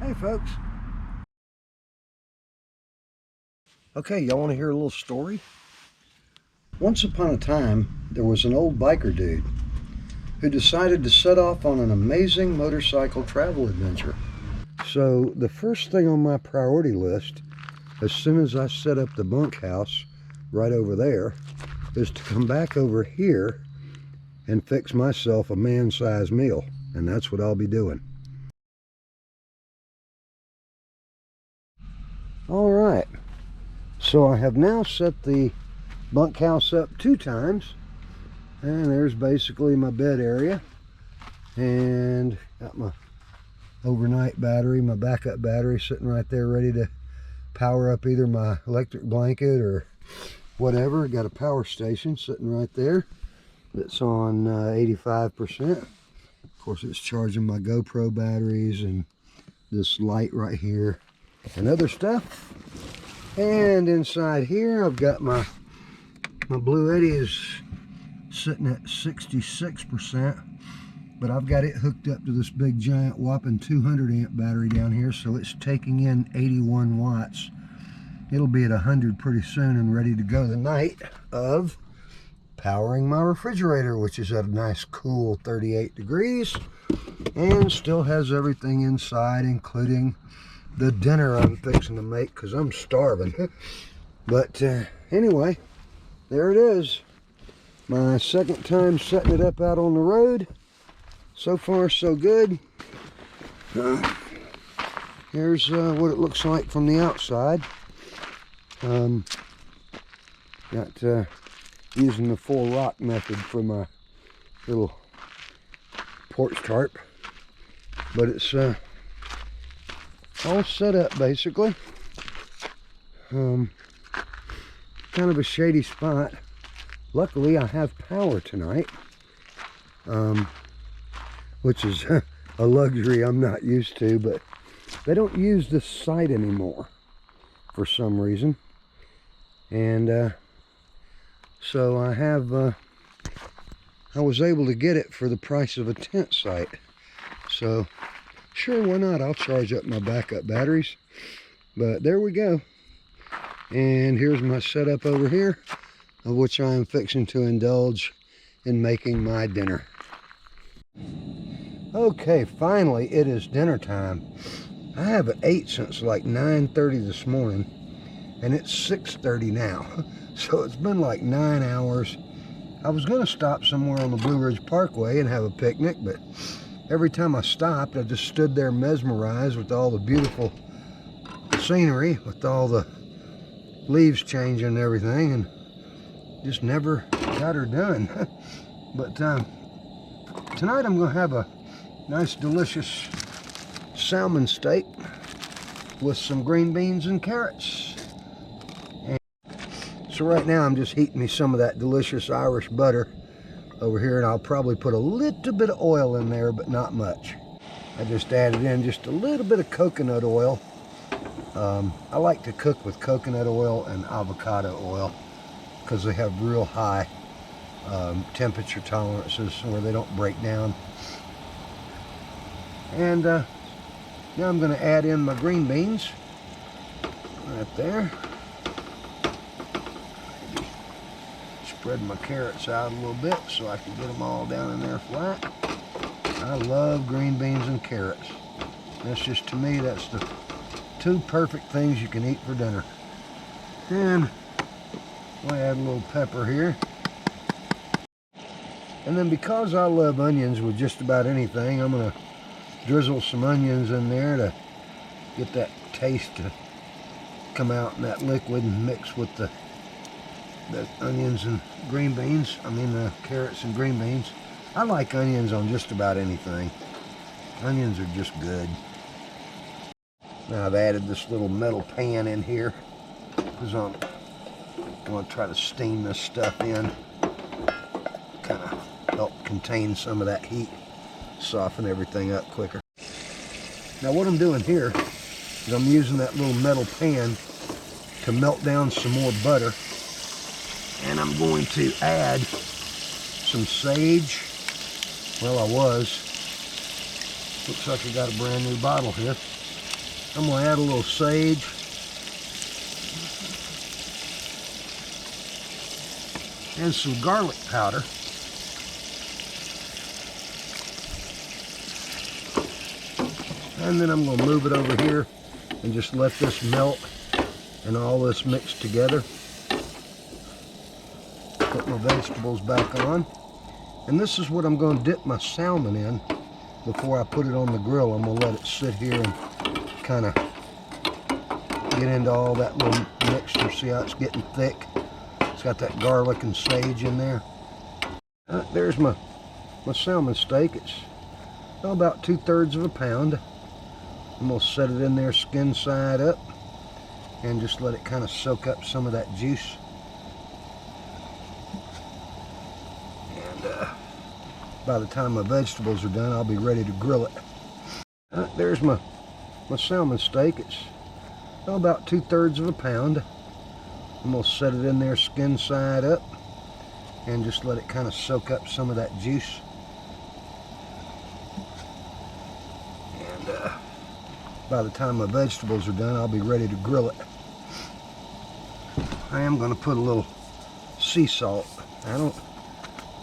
Hey folks. Okay, y'all want to hear a little story? Once upon a time, there was an old biker dude who decided to set off on an amazing motorcycle travel adventure. So the first thing on my priority list, as soon as I set up the bunkhouse right over there, is to come back over here and fix myself a man-sized meal. And that's what I'll be doing. All right. So I have now set the bunkhouse up 2 times, and there's basically my bed area, and got my overnight battery, my backup battery sitting right there ready to power up either my electric blanket or whatever. Got a power station sitting right there that's on 85%. Of course, it's charging my GoPro batteries and this light right here and other stuff. And inside here I've got my Blue Eddy is sitting at 66%, but I've got it hooked up to this big giant whopping 200 amp battery down here, so it's taking in 81 watts. It'll be at 100 pretty soon and ready to go the night of powering my refrigerator, which is at a nice cool 38 degrees and still has everything inside, including the dinner I'm fixing to make because I'm starving. But anyway, there it is. My second time setting it up out on the road. So far so good. Here's what it looks like from the outside. Got using the full rock method for my little porch tarp, but it's all set up basically. Kind of a shady spot. Luckily I have power tonight, which is a luxury I'm not used to, but they don't use this site anymore for some reason, and so I was able to get it for the price of a tent site. So sure, why not? I'll charge up my backup batteries. But there we go. And here's my setup over here, of which I am fixing to indulge in making my dinner. Okay, finally it is dinner time. I haven't ate since like 9:30 this morning, and it's 6:30 now. So it's been like 9 hours. I was going to stop somewhere on the Blue Ridge Parkway and have a picnic, but every time I stopped, I just stood there mesmerized with all the beautiful scenery, with all the leaves changing and everything, and just never got her done. But tonight I'm going to have a nice, delicious salmon steak with some green beans and carrots. So right now I'm just heating me some of that delicious Irish butter over here, and I'll probably put a little bit of oil in there, but not much. I just added in just a little bit of coconut oil. I like to cook with coconut oil and avocado oil because they have real high temperature tolerances where they don't break down. And now I'm going to add in my green beans right there. Spread my carrots out a little bit so I can get them all down in there flat. I love green beans and carrots. That's just, to me, that's the 2 perfect things you can eat for dinner. And I'll add a little pepper here. And then because I love onions with just about anything, I'm going to drizzle some onions in there to get that taste to come out in that liquid and mix with the onions and green beans. I mean the carrots and green beans. I like onions on just about anything. Onions are just good. Now I've added this little metal pan in here because I'm going to try to steam this stuff in. Kind of help contain some of that heat, soften everything up quicker. Now what I'm doing here is I'm using that little metal pan to melt down some more butter. And I'm going to add some sage. Well, I was. Looks like I got a brand new bottle here. I'm going to add a little sage. And some garlic powder. And then I'm going to move it over here and just let this melt and all this mix together. Put my vegetables back on. And this is what I'm going to dip my salmon in before I put it on the grill. I'm going to let it sit here and kind of get into all that little mixture. See how it's getting thick? It's got that garlic and sage in there. There's my salmon steak. It's about 2/3 of a pound. I'm going to set it in there skin side up and just let it kind of soak up some of that juice. And by the time my vegetables are done, I'll be ready to grill it. There's my salmon steak. It's about 2/3 of a pound. I'm going to set it in there skin side up and just let it kind of soak up some of that juice. And by the time my vegetables are done, I'll be ready to grill it. I am going to put a little sea salt. I don't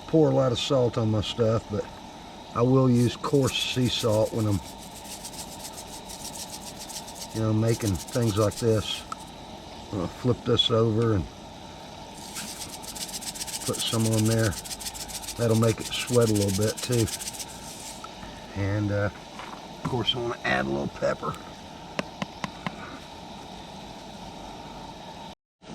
pour a lot of salt on my stuff, but I will use coarse sea salt when I'm, making things like this. I'm going to flip this over and put some on there. That'll make it sweat a little bit too. And of course I want to add a little pepper.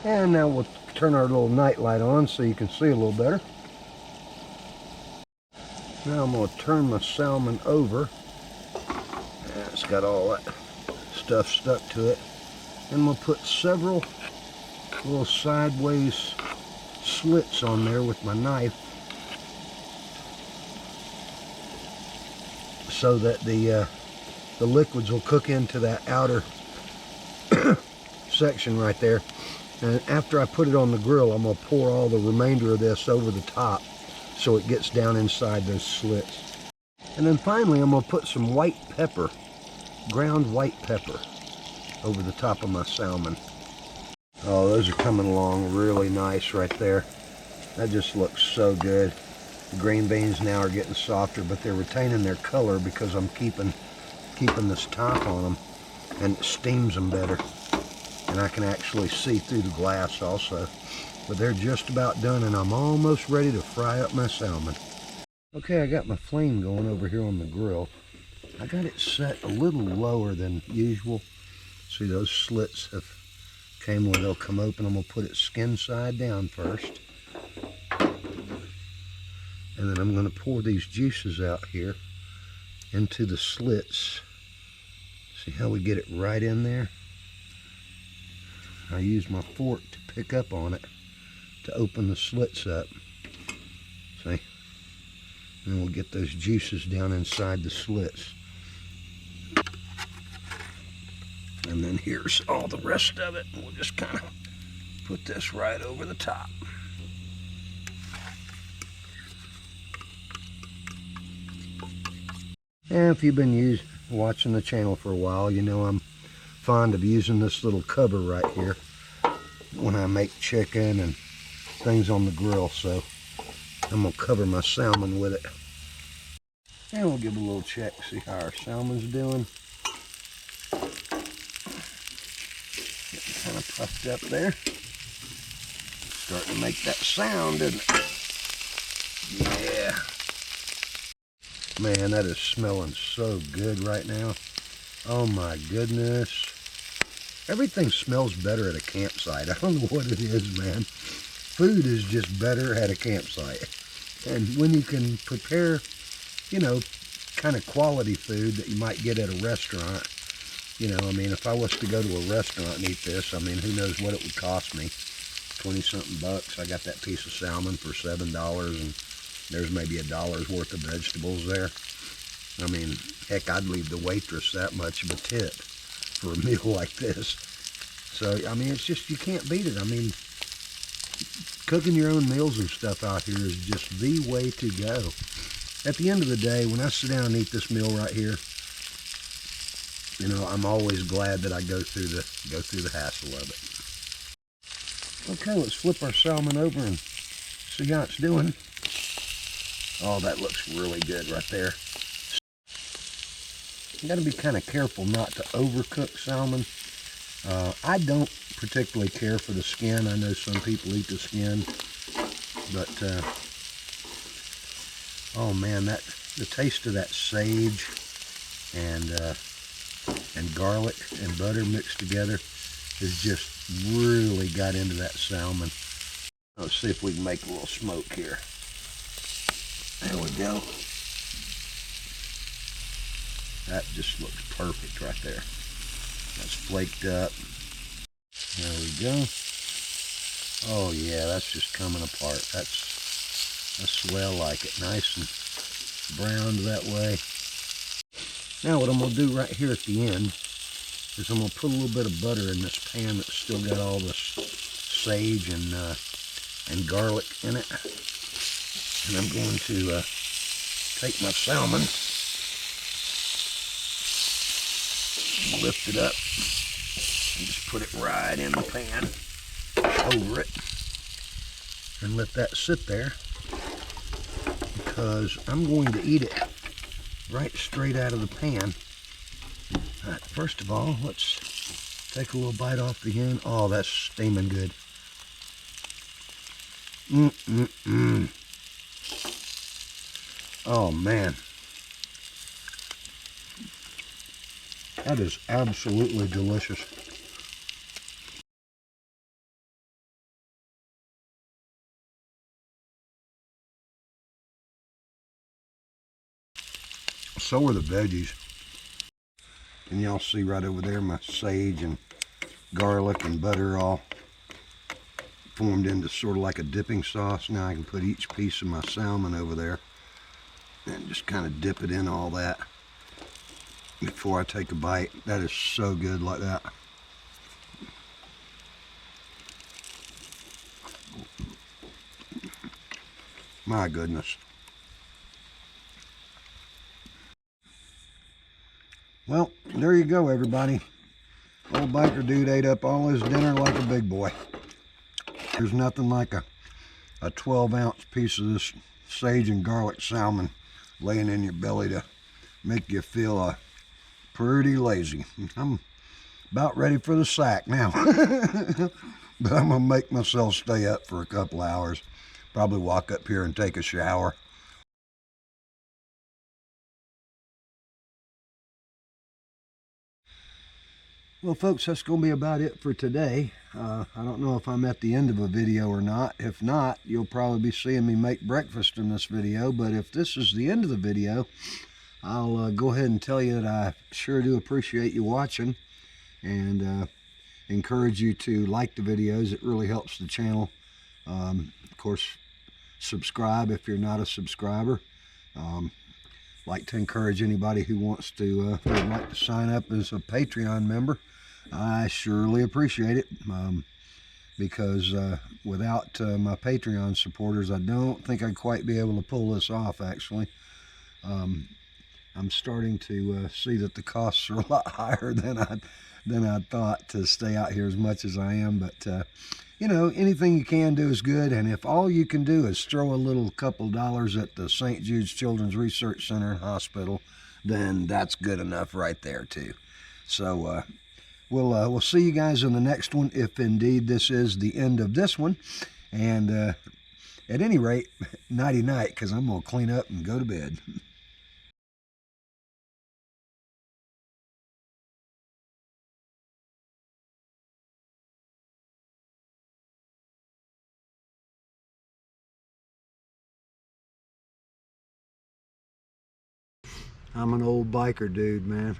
And now we'll turn our little night light on so you can see a little better. Now I'm going to turn my salmon over. It's got all that stuff stuck to it. And we'll put several little sideways slits on there with my knife so that the liquids will cook into that outer section right there. And after I put it on the grill, I'm going to pour all the remainder of this over the top so it gets down inside those slits. And then finally I'm going to put some white pepper, ground white pepper, over the top of my salmon. Oh, those are coming along really nice right there. That just looks so good. The green beans now are getting softer, but they're retaining their color because I'm keeping this top on them, and it steams them better. And I can actually see through the glass also. But they're just about done, and I'm almost ready to fry up my salmon. Okay, I got my flame going over here on the grill. I got it set a little lower than usual. See, those slits have came where they'll come open. I'm going to put it skin side down first. And then I'm going to pour these juices out here into the slits. See how we get it right in there? I use my fork to pick up on it to open the slits up. See? And we'll get those juices down inside the slits. And then here's all the rest of it. We'll just kind of put this right over the top. And if you've been watching the channel for a while, you know I'm fond of using this little cover right here when I make chicken and things on the grill. So I'm going to cover my salmon with it. And we'll give it a little check, see how our salmon's doing. Kind of puffed up there. Starting to make that sound, isn't it? Yeah. Man, that is smelling so good right now. Oh my goodness. Everything smells better at a campsite. I don't know what it is, man. Food is just better at a campsite. And when you can prepare, kind of quality food that you might get at a restaurant, I mean, if I was to go to a restaurant and eat this, I mean, who knows what it would cost me. 20-something bucks. I got that piece of salmon for $7, and there's maybe $1 worth of vegetables there. I mean, heck, I'd leave the waitress that much of a tip for a meal like this. So, I mean, it's just, you can't beat it. I mean, cooking your own meals and stuff out here is just the way to go. At the end of the day, when I sit down and eat this meal right here, you know, I'm always glad that I go through the hassle of it. Okay, let's flip our salmon over and see how it's doing. Oh, that looks really good right there. You got to be kind of careful not to overcook salmon. I don't particularly care for the skin. I know some people eat the skin, but oh man, the taste of that sage and garlic and butter mixed together has just really got into that salmon. Let's see if we can make a little smoke here. There we go. That just looks perfect right there. That's flaked up. There we go. Oh yeah, that's just coming apart. That's the way I like it. Nice and browned that way. Now what I'm going to do right here at the end is I'm going to put a little bit of butter in this pan that's still got all this sage and garlic in it. And I'm going to take my salmon, lift it up, and just put it right in the pan over it and let that sit there, because I'm going to eat it right straight out of the pan. All right, first of all, let's take a little bite off the end. Oh, that's steaming good. Oh man, that is absolutely delicious. So are the veggies. And y'all see right over there my sage and garlic and butter all formed into sort of like a dipping sauce. Now I can put each piece of my salmon over there and just kind of dip it in all that before I take a bite. That is so good like that. My goodness. Well, there you go, everybody. Old biker dude ate up all his dinner like a big boy. There's nothing like a 12-ounce piece of this sage and garlic salmon laying in your belly to make you feel pretty lazy. I'm about ready for the sack now. But I'm going to make myself stay up for a couple hours. Probably walk up here and take a shower. Well, folks, that's going to be about it for today. I don't know if I'm at the end of a video or not. If not, you'll probably be seeing me make breakfast in this video. But if this is the end of the video, I'll go ahead and tell you that I sure do appreciate you watching, and encourage you to like the videos. It really helps the channel. Of course, subscribe if you're not a subscriber. Like to encourage anybody who wants to would like to sign up as a Patreon member. I surely appreciate it, because without my Patreon supporters, I don't think I'd quite be able to pull this off. Actually, I'm starting to see that the costs are a lot higher than I thought to stay out here as much as I am. But you know, anything you can do is good, and if all you can do is throw a little couple dollars at the St. Jude's Children's Research Center and Hospital, then that's good enough right there too. So we'll see you guys in the next one, if indeed this is the end of this one. And at any rate, nighty night, because I'm gonna clean up and go to bed. I'm an old biker dude, man.